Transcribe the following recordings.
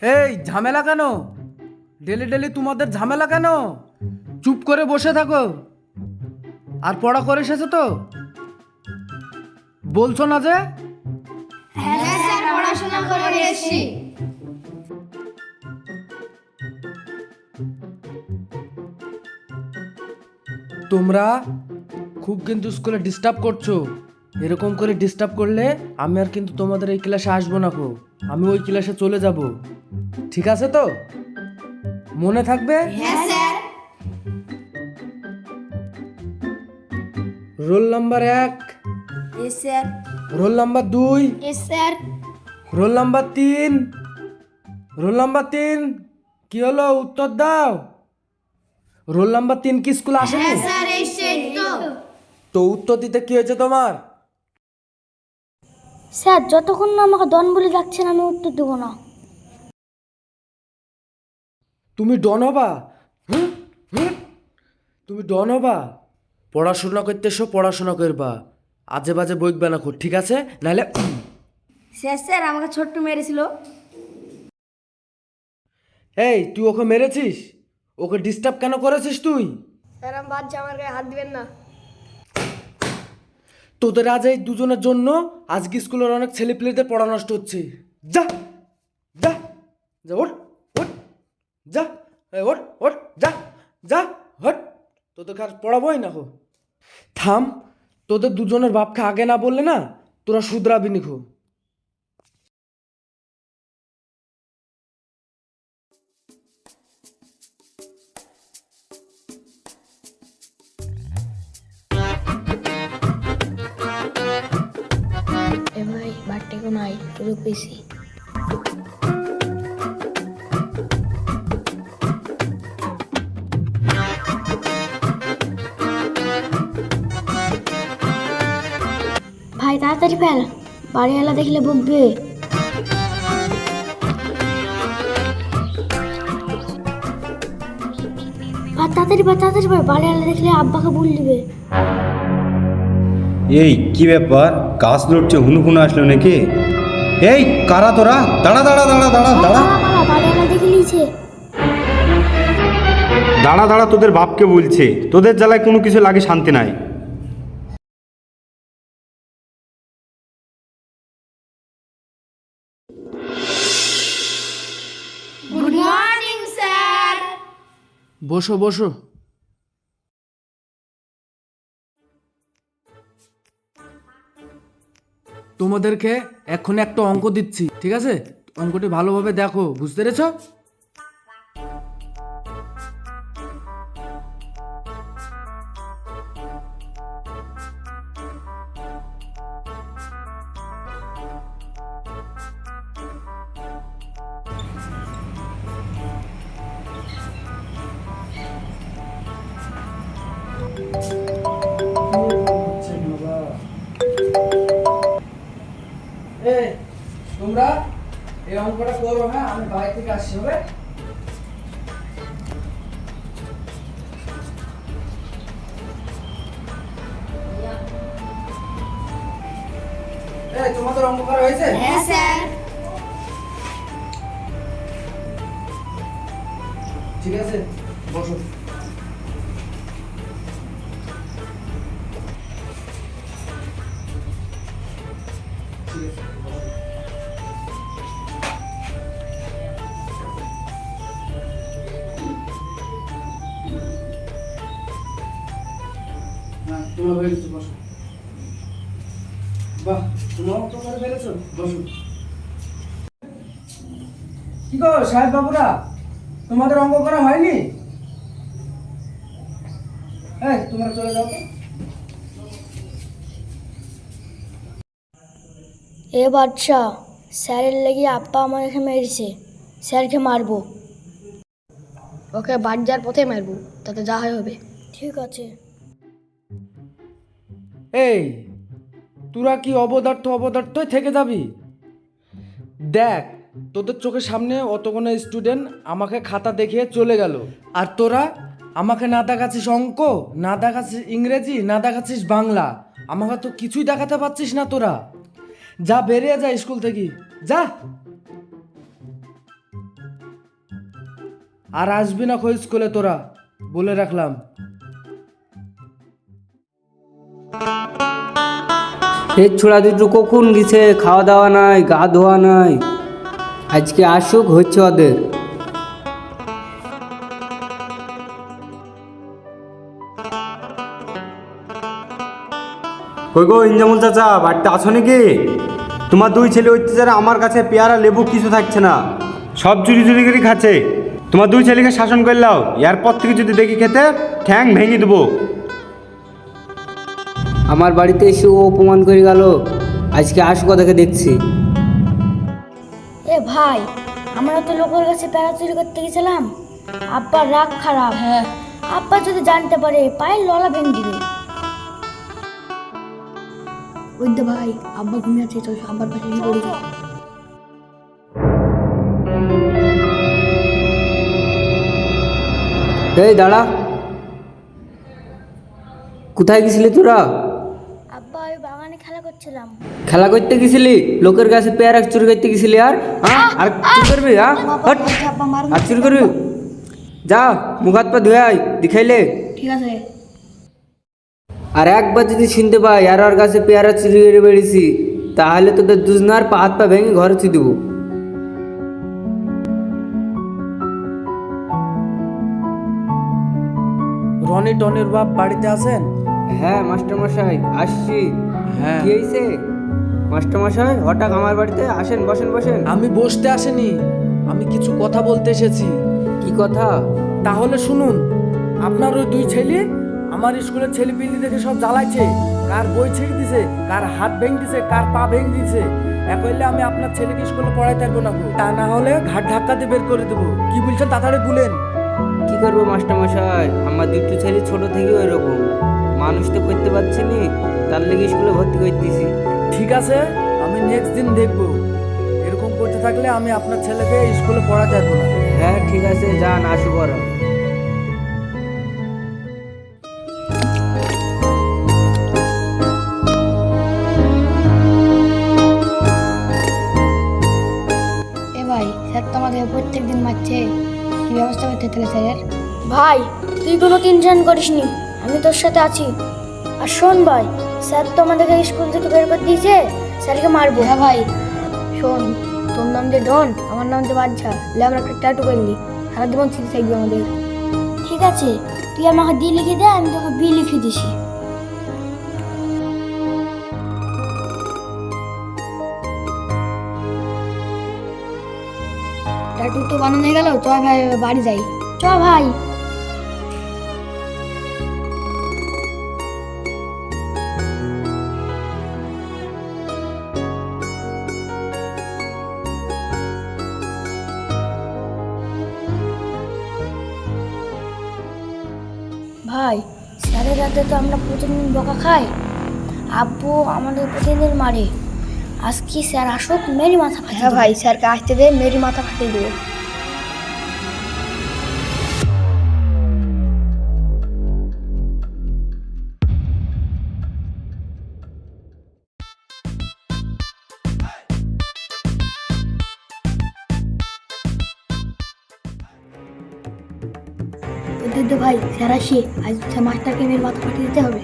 এই ঝামেলা কেন? ডেলি ডেলি তোমাদের ঝামেলা কেন? চুপ করে বসে থাকো। আর পড়া করে এসেছো তো? বলছো না যে? হ্যাঁ স্যার, পড়াশোনা করে এসেছি। তোমরা খুব কিন্তু স্কুলে ডিস্টার্ব করছো। এরকম করে ডিস্টার্ব করলে আমি আর কিন্তু তোমাদের এই ক্লাসে আসবো না গো। আমি ওই ক্লাসে চলে যাব। ঠিক আছে তো? মনে থাকবে? হ্যাঁ sir. Roll number 1, S sir. Roll number 2, S sir. Roll number 3, roll number 3। কি হলো, উত্তর দাও। রোল নাম্বার 3 কি স্কুল আসেনি? হ্যাঁ স্যার, এসেই তো। তো উত্তর দিতে কি হয়েছে তোমার? স্যার, যতক্ষণ না আমাকে ডন বলে ডাকছেন আমি উত্তর দেবো না। তুমি ডন হবা? হুম? হুম? তুমি ডন হবা? পড়াশোনা করতে এসো, পড়াশোনা করবা। আজে বাজে বইকবে না খুব, ঠিক আছে? নাহলে স্যার স্যার, আমাকে ছোট্ট মেরেছিল। এই তুই ওকে মেরেছিস? ওকে ডিস্টার্ব কেন করেছিস তুই? স্যার, আমি বাচ্চা, আমার গায়ে হাত দিবেন না। তোদের আজ এই দুজনের জন্য আজকে স্কুলের অনেক ছেলেপিলেদের পড়া নষ্ট হচ্ছে। যা যা যা, ওঠ ওঠ, যা, এই ওঠ ওঠ, যা যা, হট। তোদেরকে আর পড়াবোই না হো। থাম, তোদের দুজনের বাপকে আগে না বললে না তোরা শুধরাবি নিখো। এ ভাই, বাট্টেকো নাই, টুরু পেয়েছি। ভাই তাড়াতাড়ি ফেল, বাড়িওয়ালা দেখলে বকবে। আর তাড়াতাড়ি ভাই, বাড়িওয়ালা দেখলে আব্বাকে বল দিবে। এই কি ব্যাপার, গাছ লড়ছে, হুনুফুনু আসলো নাকি? এই কারা তোরা? দাঁড়া দাঁড়া দাঁড়া দাঁড়া দাঁড়া বাড়িওয়ালা দেখে নিয়েছে। দাঁড়া দাঁড়া, তোদের বাপকে বলছে, তোদের জ্বালায় কোনো কিছু লাগে শান্তি নাই। Good morning sir. বসো বসো। তোমাদেরকে এখন একটা অঙ্ক দিচ্ছি, ঠিক আছে? অঙ্কটি ভালোভাবে দেখো, বুঝতে পেরেছো? এই তোমরা এই অঙ্কটা করো, হ্যাঁ? আমি বাড়ি থেকে আসছি, হবে? এই তোমাদের অঙ্ক করা হয়েছে? হ্যাঁ স্যার। ঠিক আছে, বসো। ঠিক আছে, বসো। হ্যাঁ, তোমার হয়ে গেছে, বসো। বাহ, তোমার তো করে ফেলেছো, বসো। কি গো সাহেব বাবুরা, তোমাদের অঙ্ক করা হয়নি? এই তোমরা চলে যাও তো। এ বাচ্চা, স্যারের লেগে আব্বা আমাকে মেরেছে, স্যারকে মারবো। ওকে বাড়ি যাওয়ার পথে মারবো, তাতে যা হয় হবে। ঠিক আছে। এই তোরা কি অবদার্থই থেকে যাবি? দেখ, তোদের চোখের সামনে অতগুলো স্টুডেন্ট আমাকে খাতা দেখিয়ে চলে গেল, আর তোরা আমাকে না দেখাচ্ছিস অঙ্ক, না দেখাচ্ছিস ইংরেজি, না দেখাচ্ছিস বাংলা। আমাকে তো কিছুই দেখাতে পারছিস না তোরা। যা, বেরিয়ে যা স্কুল থেকে, যা। আর আসবি না খোঁজ স্কুলে তোরা, বলে রাখলাম। এই ছোড়া দুটো কখন গেছে, খাওয়া দাওয়া নাই, গা ধোয়া নাই। আজকে আসুক হচ্ছে ওদের। কই গো ইঞ্জামুল চাচা, বাড়িতে আছো নাকি? তোমার দুই ছেলে অত্যাচারে আমার কাছে পেয়ারা লেবু কিছু থাকছে না, সব চুরি চুরি করে খাচ্ছে। তোমার দুই ছেলেকে শাসন করলাও, এরপর থেকে যদি দেখি খেতে ঠ্যাং ভেঙে দেবো। আমার বাড়িতে এসে ও অপমান করে গেল, আজকে আসুক ওদেরকে দেখছি। এ ভাই, আমরা তো লোকের কাছে প্যারা চুরি করতে গেছিলাম, আব্বার রাগ খারাপ। হ্যাঁ, আব্বা যদি জানতে পারে পায়ের ললা ভেঙে দিবে। ওই দে ভাই, আব্বা ঘুমিয়ে আছে, তো আব্বার পাশে গিয়ে পড়ি। এই দাঁড়া, কোথায় গেছিলি তোরা? আব্বা ওই বাগানে খেলা করছিলাম। খেলা করতে গেছিলি? লোকের কাছে পেয়ারা চুরি করতে গেছিলি? আর আর চুরি করবি? হট, আর চুরি করবি? যা মুখ হাত পা ধুয়ে আয়, দেখাইলে। ঠিক আছে। আর একবার যদি শুনতে পাই আর ওর কাছে পেয়ারা চুরি করে বেড়েছি, তাহলে তোদের দুজনার পা হাত পা ভেঙে ঘরে চুই দেবো। রনি টনির বাপ বাড়িতে আছেন? হ্যাঁ মাস্টার মশাই, আসছি। হ্যাঁ। কি হয়েছে মাস্টার মশাই? হঠাৎ আমার বাড়িতে আসেন, বসেন বসেন। আমি বসতে আসিনি, আমি কিছু কথা বলতে এসেছি। কি কথা? তাহলে শুনুন, আপনার ওই দুই ছেলে আমার স্কুলের ছেলে পিলি দেখে সব জ্বালাইছে, কার বই ছেড়ে দিছে, কার হাত ভেঙে দিছে, কার পা ভেঙে দিছে। এক হইলে আমি আপনার ছেলেকে স্কুলে পড়াইতে পারবো না, তা না হলে ঘাট ধাক্কা দিয়ে বের করে দেবো। কি বলছেন তাড়াতাড়ি বলেন। কি করবো মাস্টার মশাই, আমার দুটো ছেলে ছোট থেকে ওই রকম, মানুষ তো করতে পারছি নি, তার লেগে স্কুলে ভর্তি করে দিয়েছি। ঠিক আছে, আমি নেক্সট দিন দেখবো। এরকম করতে থাকলে আমি আপনার ছেলেকে স্কুলে পড়াতে পারবো না। হ্যাঁ ঠিক আছে, যান, আসুক ওরা। এ ভাই, স্যার তো আমাদের প্রত্যেক দিন মারছে, কি ব্যবস্থা করতে তাহলে স্যারের? ভাই, তুই কোনো টেনশন করিস নি, আমি তোর সাথে আছি। আর শোন ভাই, স্যার তো আমাদেরকে স্কুল থেকে বের করে দিয়েছে, স্যারকে মারবো। হ্যাঁ ভাই, শোন, তোর নাম যে ডন, আমার নাম যে বাদশা, লে আমরা একটা ট্যাটু করলি, সারা জীবন স্মৃতি থাকবে আমাদের। ঠিক আছে, তুই আমাকে ডি লিখে দে, আমি তোকে বি লিখে দিছি। ট্যাটু তো বানানো হয়ে গেল, চল ভাই বাড়ি যাই। চ ভাই। ভাই, স্যারের রাতে তো আমরা প্রতিদিন বকা খাই, আব্বু আমাদের প্রতিদিন মারে। আজকে স্যার আসুক, মেরি মাথা ফাটিয়ে হ্যাঁ দেবো। ভাই, স্যারকে আসতে দে, মেরি মাথা ফাটিয়ে দেবো। দে ভাই, স্যার আসি, আজ মাস্টারকে মেয়ের মাথা ফাটিয়ে দিতে হবে।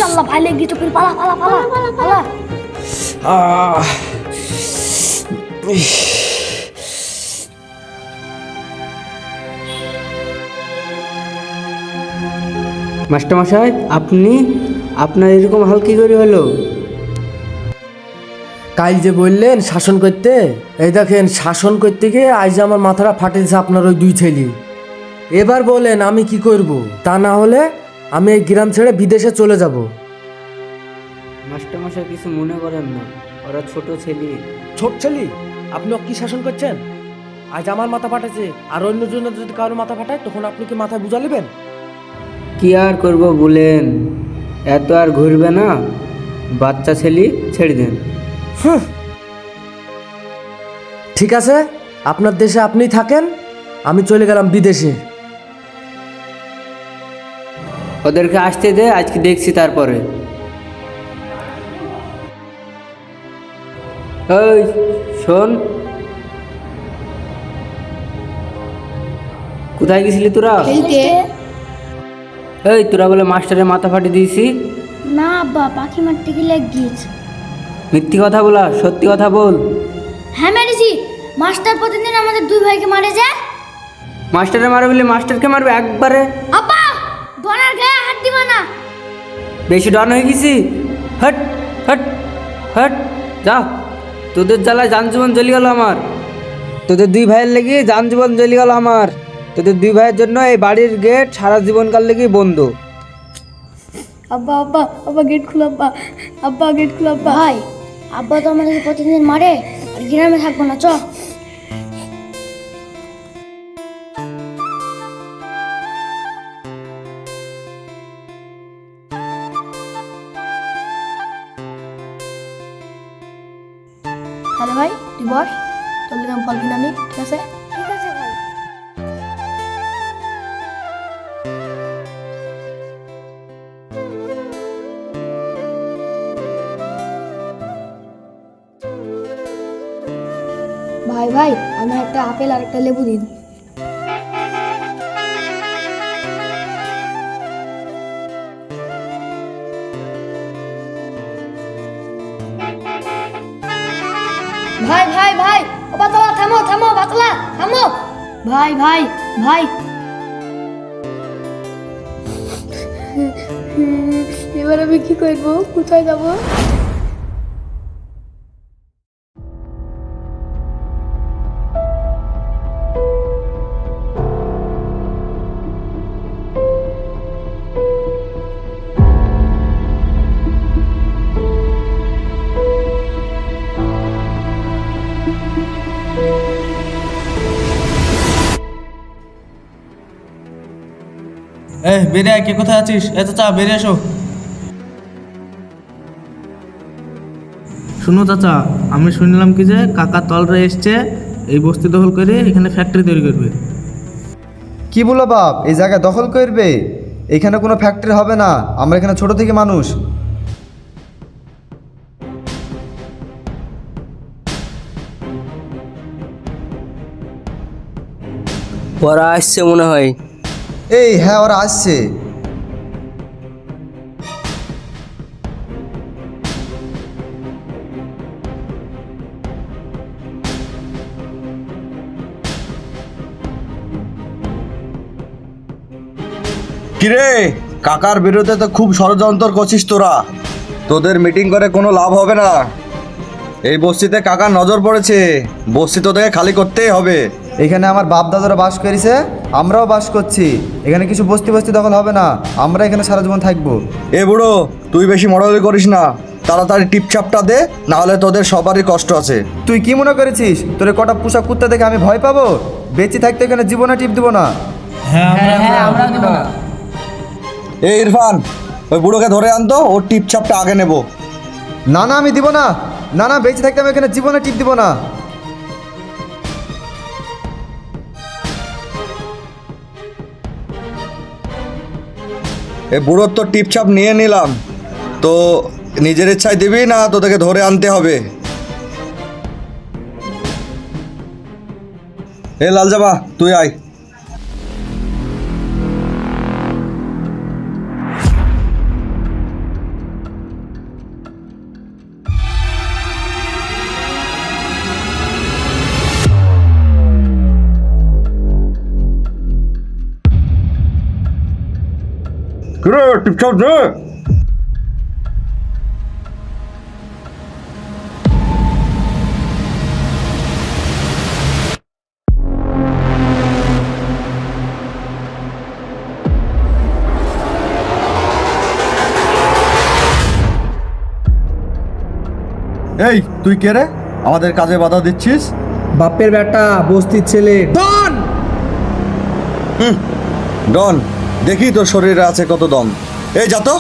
আল্লাহ ভাই, লেগে তো পালা পালা পালা পালা পালা। মাস্টার মশাই, আপনি, আপনার এরকম হাল কি করে হলো? কাল যে বললেন শাসন করতে, এই দেখেন শাসন করতে গিয়ে আজ আমার মাথাটা ফাটেছে আপনার ওই দুই ছেলে। এবার বলেন আমি কি করব? তা না হলে আমি এই গ্রাম ছেড়ে বিদেশে চলে যাব। মাস্টার মশাই কিছু মনে করেন না, ওরা ছোট ছেলে। ছোট ছেলে? আপনি কি শাসন করছেন? আজ আমার মাথা ফাটেছে, আর অন্যজনের যদি কারো মাথা ফাটায় তখন আপনি কি মাথায় বুঝা নেবেন? কি আর করব বলেন, এত আর ঘুরবে না, বাচ্চা ছেলে ছেড়ে দেন। ঠিক আছে, আপনার দেশে আপনিই থাকেন, আমি চলে গেলাম বিদেশে। ওদেরকে আসতে দে, আজকে দেখছি তারপরে। এই শোন, কোথায় গেছিলি তোরা? খেলতে। এই তোরা বলে মাস্টারের মাথা ফাটিয়ে দিয়েছি? না আব্বা, পাখি মারতে গেলে গিয়েছে। মিথ্যি কথা বলা, সত্যি কথা বল। হ্যাঁ মেরেছি, মাস্টার প্রতিদিন আমাদের দুই ভাইকে মারে যায়। মাস্টারে মারবে বলে মাস্টারকে মারবে একবারে? আব্বা, ডনার গায়ে হাত দিবা না। বেশি ডন হয়ে গেছি। হট হট হট, যা। তোদের জ্বালায় যান জীবন জ্বলি গেল আমার। তোদের দুই ভাইয়ের লেগে যান জীবন জ্বলি গেল আমার। তোদের দুই ভাইয়ের জন্য এই বাড়ির গেট সারা জীবনকাল লেগেই বন্ধ। আব্বা আব্বা আব্বা গেট খুলো আব্বা, আব্বা গেট খুলো আব্বা। ভাই, আব্বা তো আমাদেরকে প্রতিদিন মারে, আর গ্রামে থাকবো না, চ। তাহলে ভাই তুই বস, তোর লিগে আমি ফল কিনে আনি, ঠিক আছে? ঠিক আছে ভাই। ভাই ভাই, আমি একটা আপেল আর একটা লেবু দিন। ভাই ভাই ভাই, ও বাতলা থামো থামো, বাতলা থামো। ভাই ভাই ভাই, এবার আমি কি করবো, কোথায় যাবো? বেরিয়ে আয়, কে কোথায় আছিস? চাচা বেরিয়ে এসো। শুনো চাচা, আমি শুনলাম কি যে কাকা তলরা এসছে এই বস্তি দখল করে এখানে ফ্যাক্টরি তৈরি করবে। কি বলো বাপ, এই জায়গা দখল করবে? এখানে কোনো ফ্যাক্টরি হবে না, আমরা এখানে ছোট থেকে মানুষ। ওরা আসছে মনে হয়। এই হ্যাঁ, ওরা আসছে। কিরে, কাকার বিরুদ্ধে তো খুব ষড়যন্ত্র করছিস তোরা। তোদের মিটিং করে কোনো লাভ হবে না। এই বস্তিতে কাকার নজর পড়েছে, বস্তি তোদেরকে খালি করতেই হবে। এখানে আমার বাপ দাদারা বাস করেছে, আমরাও বাস করছি। এখানে কিছু বস্তি বস্তি দখল হবে না, আমরা এখানে সারা জীবন থাকবো। এ বুড়ো, তুই বেশি মডালি করিস না, তাড়াতাড়ি টিপচাপটা দে, নাহলে তোদের সবারই কষ্ট আছে। তুই কি মনে করেছিস তোর কটা পোষা কুত্তা দেখে আমি ভয় পাবো? বেঁচে থাকতে এখানে জীবনে টিপ দেবো না। এই ইরফান, ওই বুড়োকে ধরে আনতো, ওর টিপচাপটা আগে নেব। না না, আমি দিব না। না না, বেঁচে থাকতে আমি এখানে জীবনে টিপ দিব না। এই বুড়োর তো টিপচাপ নিয়ে নিলাম, তো নিজের ইচ্ছায় দিবি না তোদেরকে ধরে আনতে হবে? এ লালজামা, তুই আয়। কিরে, টিপচাপ দে। এই তুই কে রে, আমাদের কাজে বাধা দিচ্ছিস? বাপের বেটা, বস্তির ছেলে ডন। ডন, দেখি তোর শরীরে আছে কত দম। এই যা তো।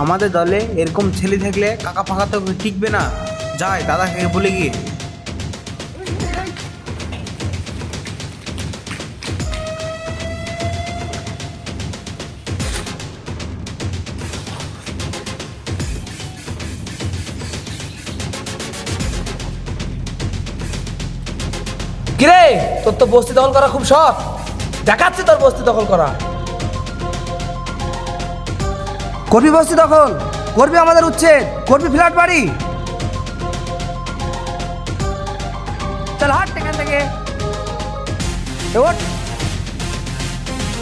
আমাদের দলে এরকম ছেলে থাকলে কাকা ফাঁকা তো টিকবে না। যাই দাদাকে বলে গিয়ে। কিরে, তোর তো বস্তি দখল করা খুব শখ, দেখাচ্ছি তোর বস্তি দখল করা। করবি বস্তি দখল, করবি আমাদের উচ্ছেদ, করবি ফ্ল্যাট বাড়ি। চল হাট এখান থেকে, ওঠ,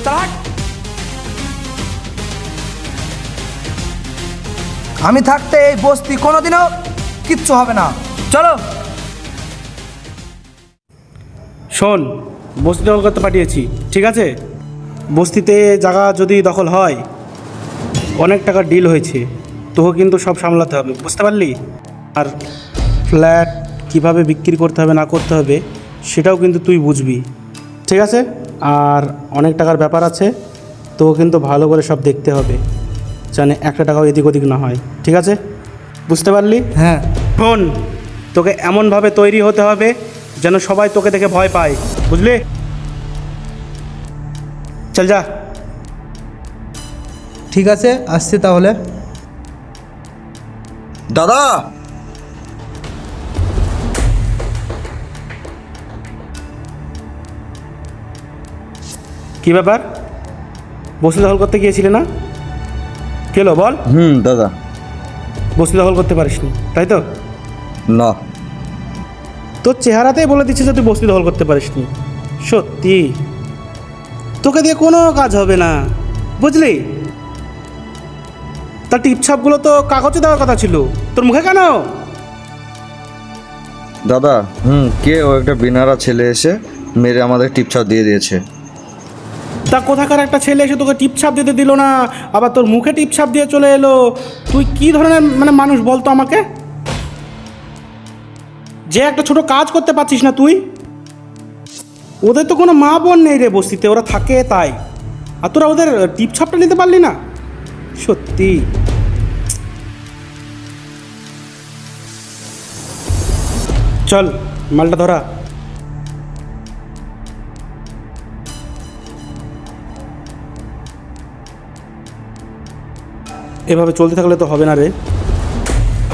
চল হাট। আমি থাকতে এই বস্তি কোনোদিনও কিচ্ছু হবে না। চলো। শোন, বস্তি দখল করতে পাঠিয়েছি, ঠিক আছে? বস্তিতে জায়গা যদি দখল হয়, অনেক টাকার ডিল হয়েছে, তোকে কিন্তু সব সামলাতে হবে, বুঝতে পারলি? আর ফ্ল্যাট কিভাবে বিক্রি করতে হবে না করতে হবে সেটাও কিন্তু তুই বুঝবি, ঠিক আছে? আর অনেক টাকার ব্যাপার আছে, তোকে কিন্তু ভালো করে সব দেখতে হবে, জানে একটা টাকাও এদিক ওদিক না হয়, ঠিক আছে? বুঝতে পারলি? হ্যাঁ। শোন, তোকে এমনভাবে তৈরি হতে হবে যেন সবাই তোকে দেখে ভয় পায়, বুঝলি? চল যা। ঠিক আছে, আসছি তাহলে। দাদা, কী ব্যাপার, বস্তি দখল করতে গিয়েছিলে না? কেলো বল। দাদা। বস্তি দখল করতে পারিসনি, তাই তো? না। তোর চেহারাতেই বলে দিচ্ছে যে তুই বস্তি দখল করতে পারিসনি। সত্যি তোকে দিয়ে কোনো কাজ হবে না, বুঝলি? তার টিপছাপগুলো তো কাগজে দেওয়ার কথা ছিল, তোর মুখে কেন? দাদা, কে ও একটা বিনারা ছেলে এসে মেরে আমাদের টিপছাপ দিয়ে দিয়েছে। তা কোথাকার একটা ছেলে এসে তোকে টিপছাপ দিতে দিল না, আবার তোর মুখে টিপছাপ দিয়ে চলে এলো? তুই কি ধরনের মানুষ বলতো আমাকে, যে একটা ছোট কাজ করতে পারছিস না তুই? ওদের তো কোনো মা বোন নেই রে বস্তিতে, ওরা থাকে তাই, আর তোরা ওদের টিপছাপটা নিতে পারলি না? সত্যি চল মালটা ধরা। এভাবে চলতে থাকলে তো হবে না রে,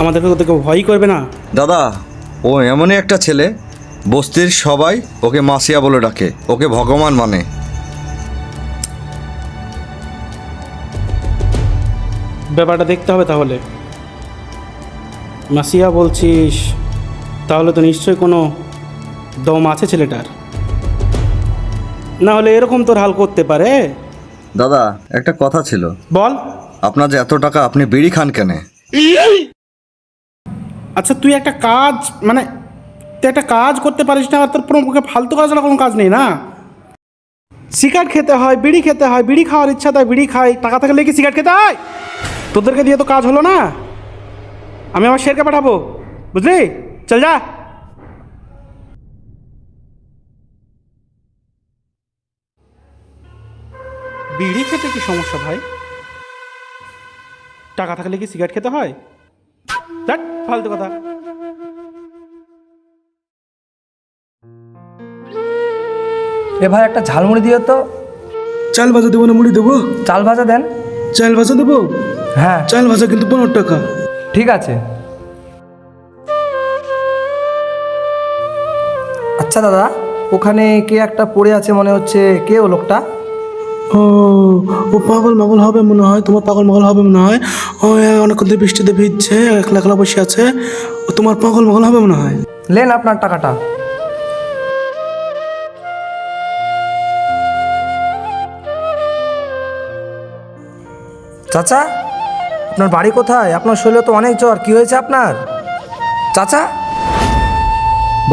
আমাদেরকে ওদেরকে ভয়ই করবে না। দাদা, ও এমনই একটা ছেলে, বস্তির সবাই ওকে মাসিয়া বলে ডাকে, ওকে ভগবান মানে। ব্যাপারটা দেখতে হবে তাহলে। মাসিয়া বলছিস, তাহলে তো নিশ্চয়ই কোনো দম আছে ছেলেটার, না হলে এরকম তোর হাল করতে পারে? দাদা, একটা কথা ছিল। বল। আপনার যে এত টাকা, আপনি বিড়ি খান কেন? আচ্ছা, তুই একটা কাজ তুই একটা কাজ করতে পারিস না, আর তোর পক্ষে ফালতু কাজ ছাড়া কোনো কাজ নেই না? সিগারেট খেতে হয়, বিড়ি খেতে হয়, বিড়ি খাওয়ার ইচ্ছা তাই বিড়ি খাই, টাকা থাকলে কি সিগারেট খেতে হয়? তোদেরকে দিয়ে তো কাজ হলো না, আমি আমার শেরকে পাঠাবো, বুঝলি? চল যা। বিড়ি খেতে কি সমস্যা ভাই? টাকা থাকলে কি সিগারেট খেতে হয়? দেখ ফালতু কথা। এ ভাই, একটা ঝালমুড়ি দিও তো। চাল ভাজা দেবো না মুড়ি দেবো? চাল ভাজা দেন। চাল ভাজা দেবো? হ্যাঁ। চাল ভাজা কিন্তু 15 টাকা। ঠিক আছে। আচ্ছা দাদা, ওখানে কে একটা পড়ে আছে মনে হচ্ছে, কে ও লোকটা? ও পাগল মাগল হবে মনে হয়, তোমার পাগল মাগল হবে মনে হয়। ও অনেকক্ষণ ধরে বৃষ্টিতে ভিজছে, একলা একলা বসে আছে, ও তোমার পাগল মাগল হবে মনে হয়। লেন আপনার টাকাটা। চাচা, আপনার বাড়ি কোথায়? আপনার শরীরে তো অনেক জ্বর, কি হয়েছে আপনার? চাচা।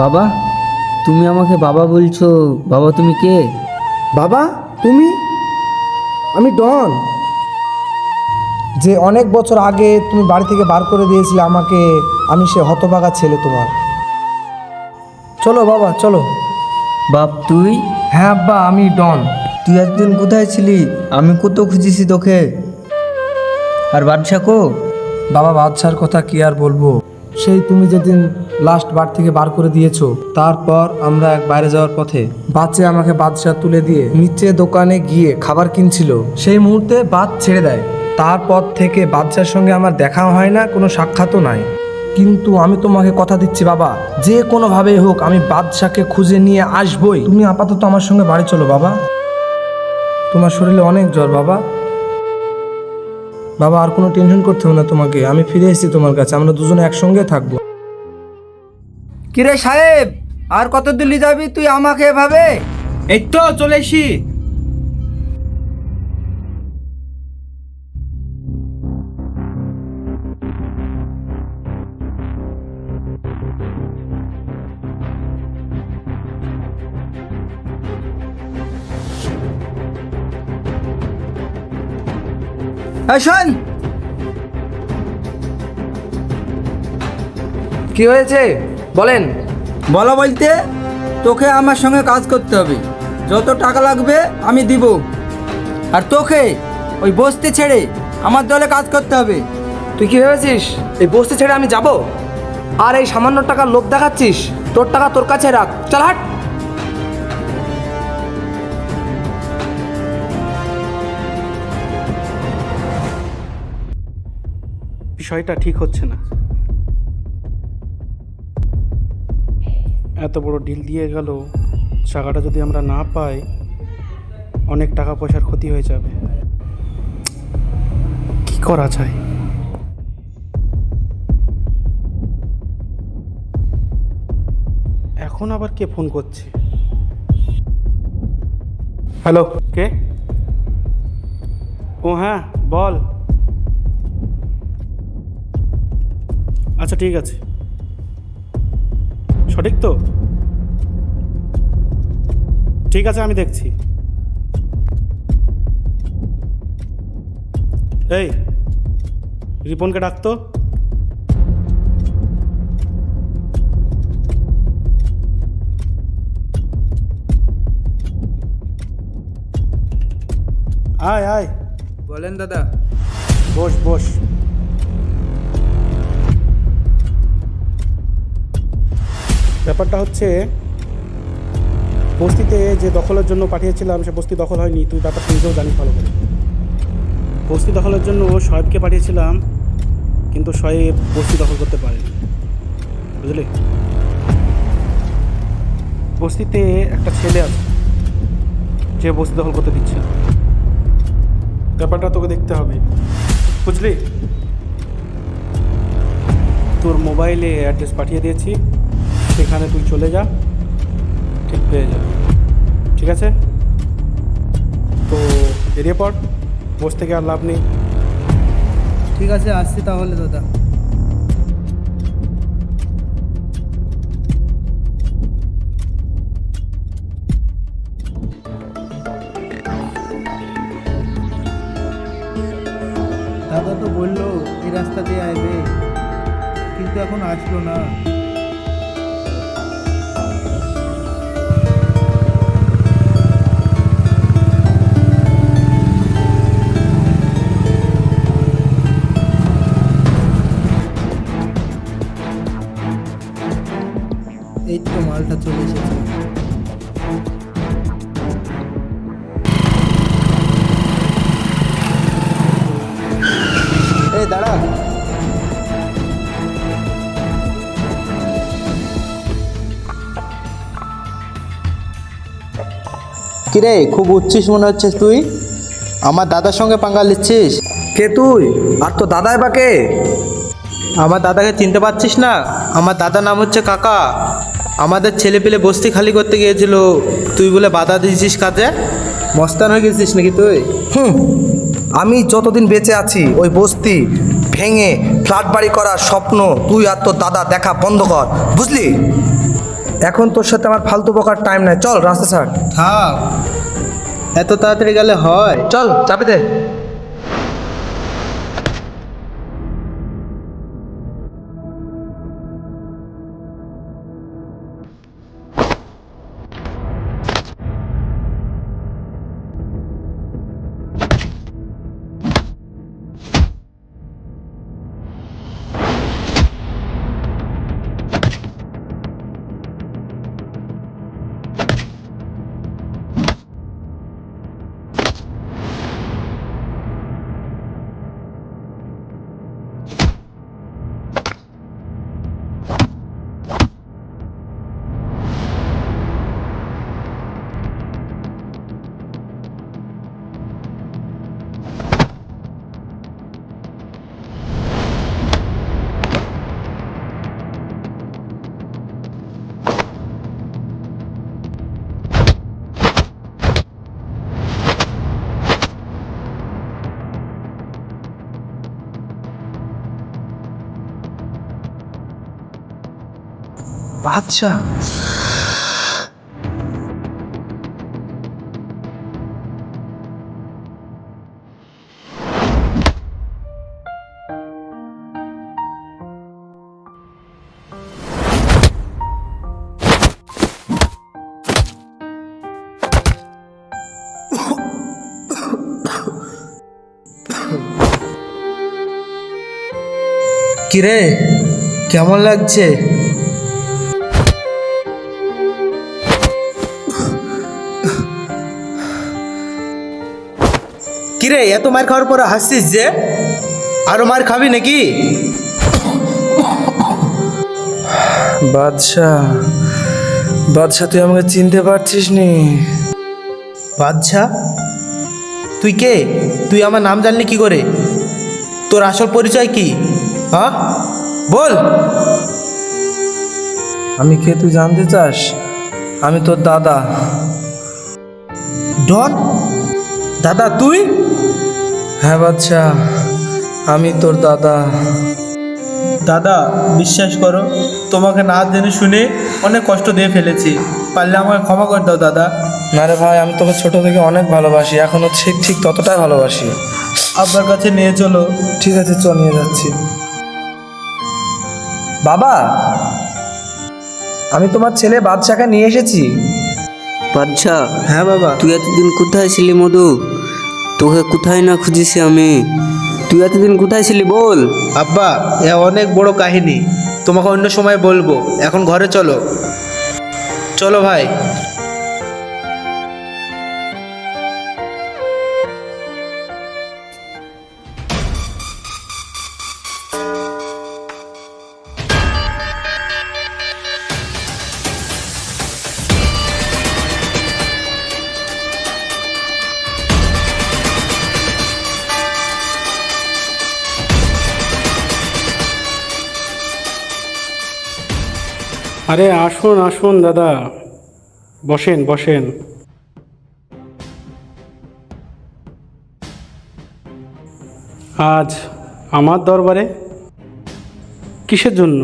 বাবা, তুমি আমাকে বাবা বলছো? বাবা তুমি কে? বাবা, তুমি? আমি ডন, যে অনেক বছর আগে তুমি বাড়ি থেকে বার করে দিয়েছিলে আমাকে। আমি সে হতভাগা ছেলে তোমার। চলো বাবা, চলো। বাপ তুই? হ্যাঁ আব্বা, আমি ডন। তুই এতদিন কোথায় ছিলি? আমি কত খুঁজেছি তোকে। আর বাদশা কো? বাবা বাদশার কথা কি আর বলবো, সেই তুমি যেদিন লাস্ট বার থেকে বার করে দিয়েছো, তারপর আমরা এক বাইরে যাওয়ার পথে বাচ্চা আমাকে বাদশা তুলে দিয়ে নিচে দোকানে গিয়ে খাবার কিনছিল, সেই মুহূর্তে বাদ ছেড়ে দেয়। তারপর থেকে বাদশার সঙ্গে আমার দেখাও হয় না, কোনো সাক্ষাৎও নাই। কিন্তু আমি তোমাকে কথা দিচ্ছি বাবা, যে কোনোভাবেই হোক আমি বাদশাকে খুঁজে নিয়ে আসবই। তুমি আপাতত আমার সঙ্গে বাড়ি চলো বাবা, তোমার শরীরে অনেক জ্বর বাবা। বাবা আর কোনো টেনশন করতে হবে না তোমাকে, আমি ফিরে এসেছি তোমার কাছে, আমরা দুজনে একসঙ্গে থাকবো। কিরে সাহেব, আর কত দিল্লি যাবি তুই আমাকে এভাবে? এই তো চলে এসি। এই শোন, কি হয়েছে বলেন? বলো বলতে তোকে আমার সঙ্গে কাজ করতে হবে, যত টাকা লাগবে আমি দিব। আর তোকে ওই বস্তি ছেড়ে আমার দলে কাজ করতে হবে। তুই কি ভেবেছিস এই বস্তি ছেড়ে আমি যাব? আর এই সামান্য টাকার লোভ দেখাচ্ছিস? তোর টাকা তোর কাছে রাখ, চল হাট। বিষয়টা ঠিক হচ্ছে না। এত বড় ডিল দিয়ে গেল, টাকাটা যদি আমরা না পাই অনেক টাকা পয়সার ক্ষতি হয়ে যাবে। কি করা যায়? এখন আবার কে ফোন করছে? হ্যালো, কে? ও হ্যাঁ বল। আচ্ছা ঠিক আছে, সঠিক তো? ঠিক আছে আমি দেখছি। এই রিপনকে ডাকতো। আয় আয়। বলেন দাদা। বস বস। ব্যাপারটা হচ্ছে, বস্তিতে যে দখলের জন্য পাঠিয়েছিলাম সে বস্তি দখল হয়নি, তুই ব্যাপারটা নিজেও জানিস ভালো করে। বস্তি দখলের জন্য শোয়েবকে পাঠিয়েছিলাম, কিন্তু শোয়েব বস্তি দখল করতে পারেনি, বুঝলি? বস্তিতে একটা ছেলে আছে যে বস্তি দখল করতে দিচ্ছে না। ব্যাপারটা তোকে দেখতে হবে, বুঝলি? তোর মোবাইলে অ্যাড্রেস পাঠিয়ে দিয়েছি, সেখানে তুই চলে যা, ঠিক পেয়ে যাবে। ঠিক আছে? তো বেরিয়ে পড়, বসে থেকে আর লাভ নেই। ঠিক আছে, আসছি তাহলে দাদা। দাদা তো বললো এই রাস্তা দিয়ে আসবে, কিন্তু এখন আসলো না। এই তো মালটা চলে এসেছে। এই দাঁড়া। কিরে, খুব উচ্ছিস মনে হচ্ছে তুই, আমার দাদার সঙ্গে পাঙ্গা নিচ্ছিস? কে তুই? আর তো দাদাই বা কে? আমার দাদাকে চিনতে পারছিস না? আমার দাদার নাম হচ্ছে কাকা। আমাদের ছেলে পেলে বস্তি খালি করতে গিয়েছিল, তুই বলে বাধা দিয়েছিস কাজে। মস্তান হয়ে গেছিস নাকি তুই? আমি যতদিন বেঁচে আছি ওই বস্তি ভেঙে ফ্ল্যাট বাড়ি করার স্বপ্ন তুই আর তোর দাদা দেখা বন্ধ কর, বুঝলি? এখন তোর সাথে আমার ফালতু বকার টাইম নাই, চল রাস্তা ছাড়। থাক, এত তাড়াতাড়ি গেলে হয়? চল চাপে দে। বাদশাহ। কিরে, কেমন লাগছে? কিরে, এত মার খাওয়ার পরে হাসছিস যে? আরো মার খাবি নাকি? বাদশাহ, বাদশাহ তুই আমাকে চিনতে পারছিস নি? বাদশাহ, তুই কে? তুই আমার নাম জানলি কি করে? তোর আসল পরিচয় কি? হ্যাঁ, বল। আমি কে তুই জানতে চাস? আমি তোর দাদা। ডন, দাদা তুই? হ্যাঁ বাদশাহ, আমি তোর দাদা। দাদা, বিশ্বাস করো, তোমাকে না জেনে শুনে অনেক কষ্ট দিয়ে ফেলেছি। পারলে আমাকে ক্ষমা করে দাও দাদা। না রে ভাই, আমি তোকে ছোট থেকে অনেক ভালোবাসি, এখনো ঠিক ঠিক ততটাই ভালোবাসি। আব্বার কাছে নিয়ে চলো। ঠিক আছে, চল নিয়ে যাচ্ছি। বাবা, আমি তোমার ছেলে বাদশাকে নিয়ে এসেছি। বাদশা, হ্যাঁ বাবা। তুই এতদিন কোথায় ছিলি মধু? তোকে কোথায় না খুঁজেছি আমি। তুই এতদিন কোথায় ছিলি বল। আব্বা, এ অনেক বড় কাহিনী, তোমাকে অন্য সময় বলবো। এখন ঘরে চলো। চলো ভাই। আরে আসুন আসুন দাদা, বসেন বসেন। আজ আমার দরবারে কিসের জন্য?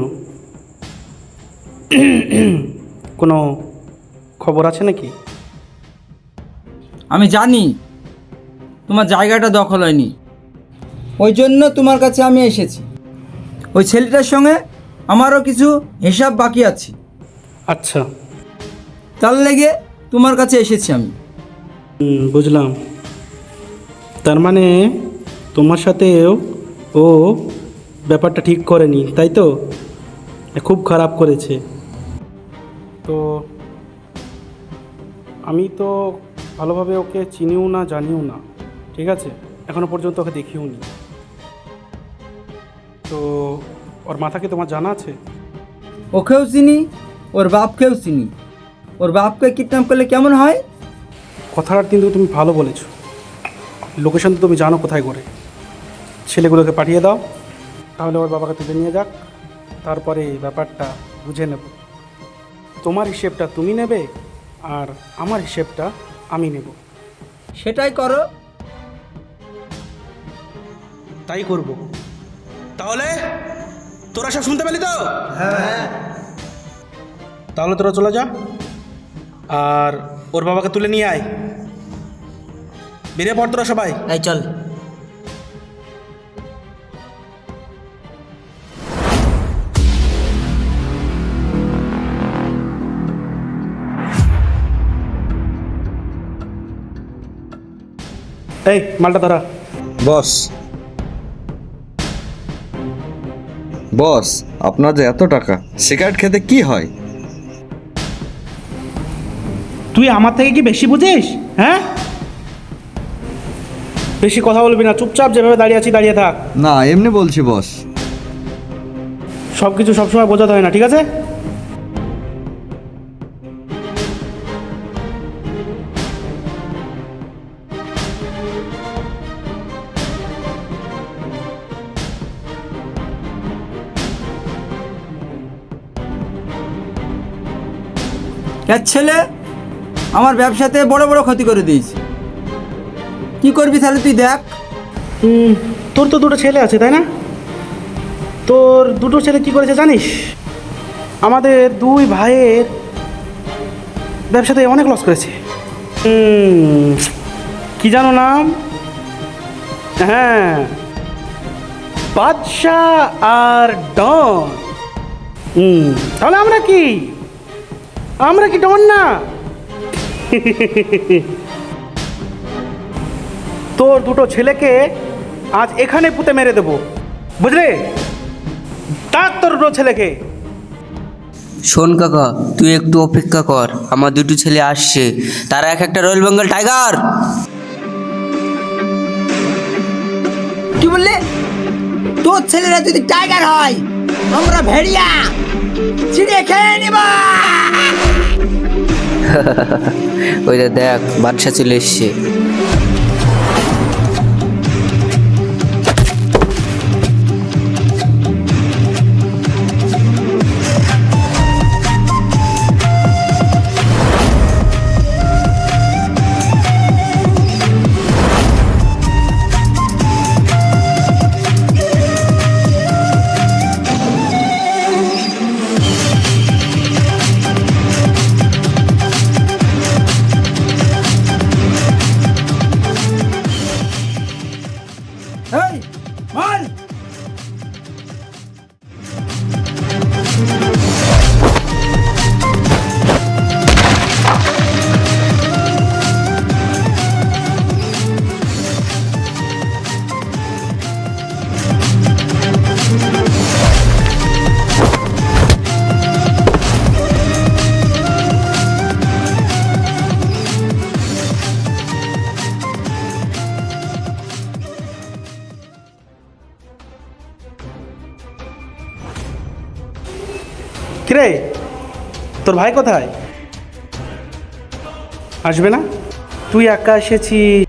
কোনো খবর আছে নাকি? আমি জানি তোমার জায়গাটা দখল হয়নি, ওই জন্য তোমার কাছে আমি এসেছি। ওই ছেলেটার সঙ্গে আমারও কিছু হিসাব বাকি আছে, আচ্ছা, তার লেগে তোমার কাছে এসেছি আমি। বুঝলাম। তার মানে তোমার সাথেও ও ব্যাপারটা ঠিক করেনি, তাই তো? খুব খারাপ করেছে। তো আমি তো ভালোভাবে ওকে চিনিও না, জানিও না, ঠিক আছে? এখনো পর্যন্ত ওকে দেখিও নি। তো ওর মাথা কি তোমার জানা আছে? ওকেও চিনি, ওর বাপকেও চিনি। ওর বাপকে কিডন্যাপ করলে কেমন হয়? কথাটা কিন্তু তুমি ভালো বলেছো। লোকেশন তো তুমি জানো কোথায় করে। ছেলেগুলোকে পাঠিয়ে দাও, তাহলে ওর বাবাকে তুলে নিয়ে যাক, তারপরে ব্যাপারটা বুঝে নেব। তোমার হিসেবটা তুমি নেবে আর আমার হিসেবটা আমি নেব। সেটাই করো। তাই করব। তাহলে তোরা সব শুনতে পেলি তো? হ্যাঁ। তাহলে তোরা চলে যা আর ওর বাবাকে তুলে নিয়ে আয়। বেরিয়ে পড় তোরা সবাই। এই চল। এই মালটা ধরা। বস, বস, আপনার যে এত টাকা, সিগারেট খেতে কি হয়? তুই আমার থেকে কি বেশি বুঝিস? হ্যাঁ, বেশি কথা বলবি না, চুপচাপ যেভাবে দাঁড়িয়ে আছি দাঁড়িয়ে থাক। না, এমনি বলছি বস। সব কিছু সবসময় বোঝাতে হয় না, ঠিক আছে? এক ছেলে আমার ব্যবসাতে বড় বড় ক্ষতি করে দিয়েছে। কি করবি তাহলে তুই দেখ। তোর তো দুটো ছেলে আছে, তাই না? তোর দুটো ছেলে কি করেছে জানিস? আমাদের দুই ভাইয়ের ব্যবসাতে অনেক লস করেছে। কি জানো নাম? হ্যাঁ, বাদশাহ আর ডন। তাহলে আমরা কি ডন না? তোর দুটো ছেলেকে আজ এখানে পুঁতে মেরে দেবো, বুঝলে? ডাক তোর দুটো ছেলেকে। শোন কাকা, তুই একটু অপেক্ষা কর, আমার দুটো ছেলে আসছে, তারা এক একটা রয়্যাল বেঙ্গল টাইগার। কি বললে? তোর ছেলেরা যদি টাইগার হয়, আমরা ভেড়িয়া ছিঁড়ে খেয়ে নিব। ওইটা দেখ, বাদশা চলে এসছে। এই মার! কিরে, তোর ভাই কোথায়? আসবে না? তুই একা এসেছিস?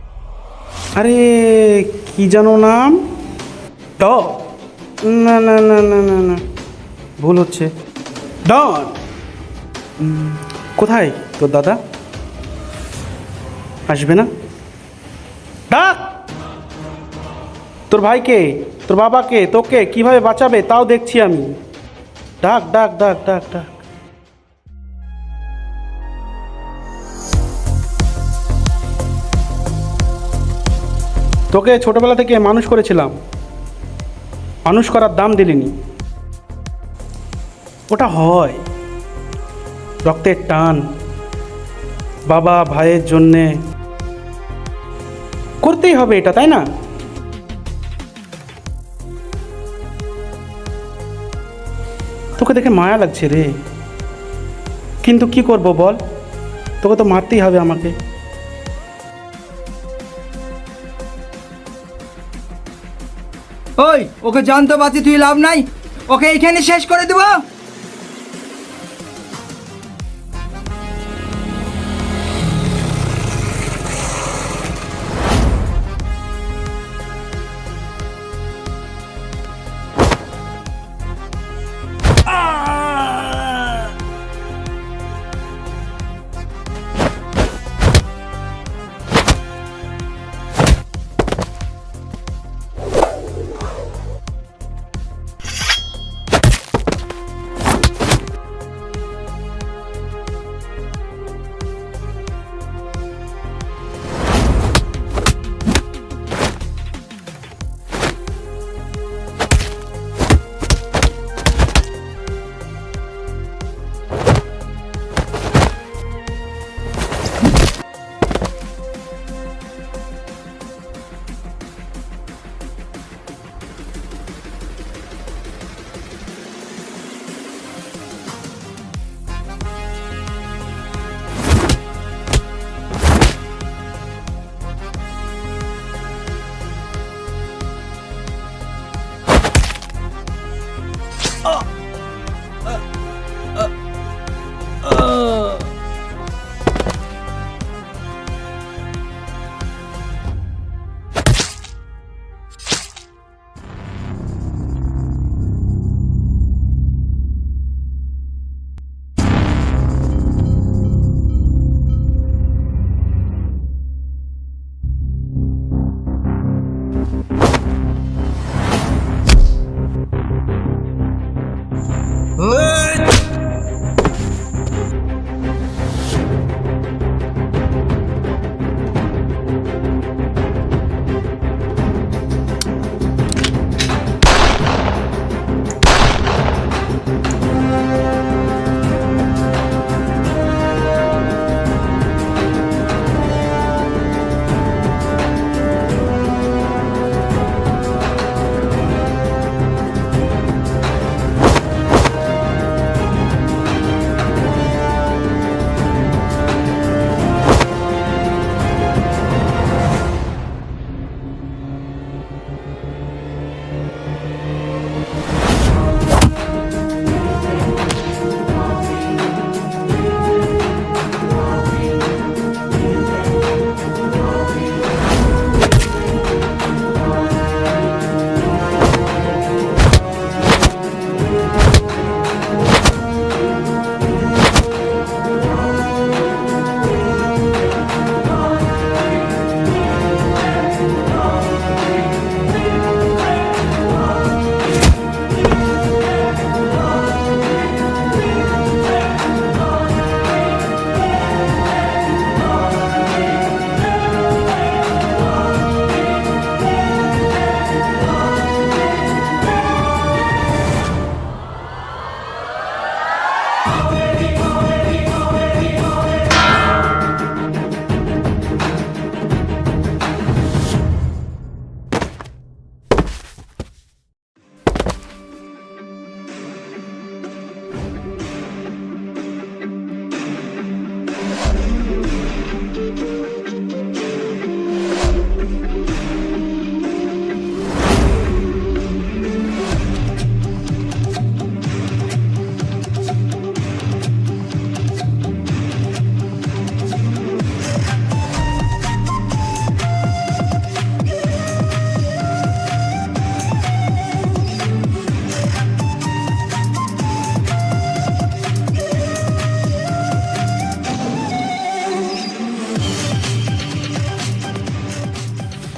আরে কি জানো নাম? না না না না না না, ভুল হচ্ছে। ডন। কোথায় তোর দাদা? আসবে না? ডাক তোর ভাইকে, তোর বাবাকে, তোকে কিভাবে বাঁচাবে তাও দেখছি আমি। ডাক ডাক ডাক ডাক ডাক। তোকে ছোটবেলা থেকে মানুষ করেছিলাম, মানুষ করার দাম দিলিনি। ওটা হয়, রক্তের টান, বাবা ভাইয়ের জন্যে করতেই হবে এটা, তাই না? তোকে দেখে মায়া লাগছে রে, কিন্তু কি করব বল, তোকে তো মারতেই হবে আমাকে। ওই ওকে যন্ত্রপাতি তুই লাভ নাই, ওকে এখানে শেষ করে দেব।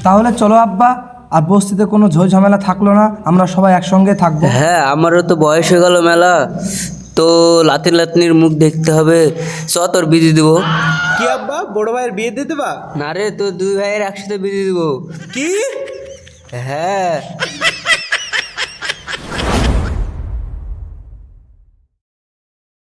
তাহলে চলো আব্বা, আর বস্তিতে কোনো ঝই ঝামেলা থাকলো না, আমরা সবাই একসঙ্গে থাকবো। হ্যাঁ, আমারও তো বয়স হয়ে গেল মেলা, তো লাতিন লাতনির মুখ দেখতে হবে। চ তোর বিধি দেবো। কি আব্বা, বড় ভাইয়ের বিয়ে দিয়ে দেবা? না রে, তোর দুই ভাইয়ের একসাথে বিধি দেবো। কি? হ্যাঁ।